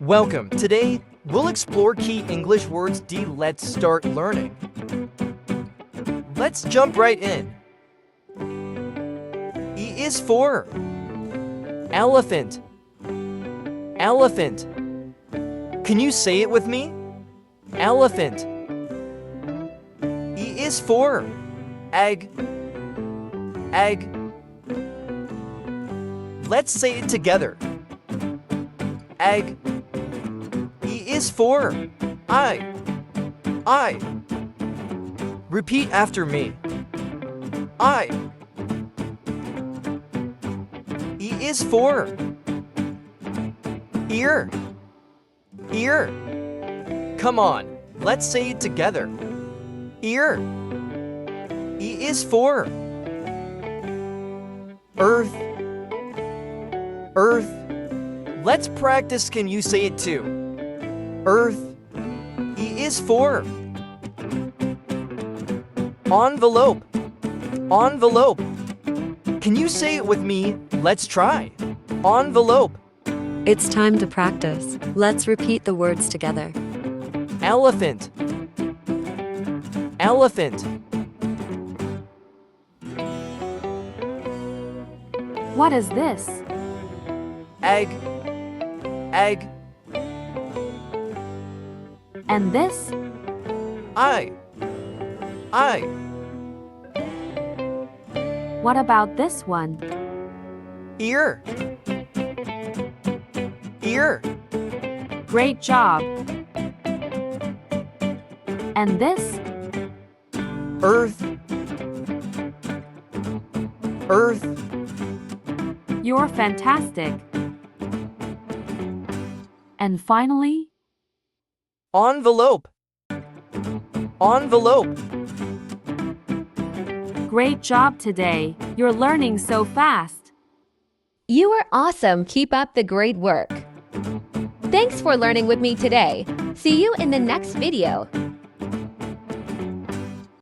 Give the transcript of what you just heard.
Welcome. Today, we'll explore key English words. Let's start learning. Let's jump right in. E is for elephant. Elephant. Can you say it with me? Elephant. E is for egg. Egg. Let's say it together. Egg. E is for I. I. Repeat after me. I. E is for ear. Ear. Come on, let's say it together. Ear. E is for earth. Earth. Let's practice. Can you say it too? Earth. E is for envelope. Envelope. Can you say it with me? Let's try. Envelope. It's time to practice. Let's repeat the words together. Elephant. Elephant. What is this? Egg. Egg. And this? I. I. What about this one? Ear. Ear. Great job. And this? Earth. Earth. You're fantastic. And finally? Envelope. Envelope. Great job today. You're learning so fast. You are awesome. Keep up the great work. Thanks for learning with me today. See you in the next video.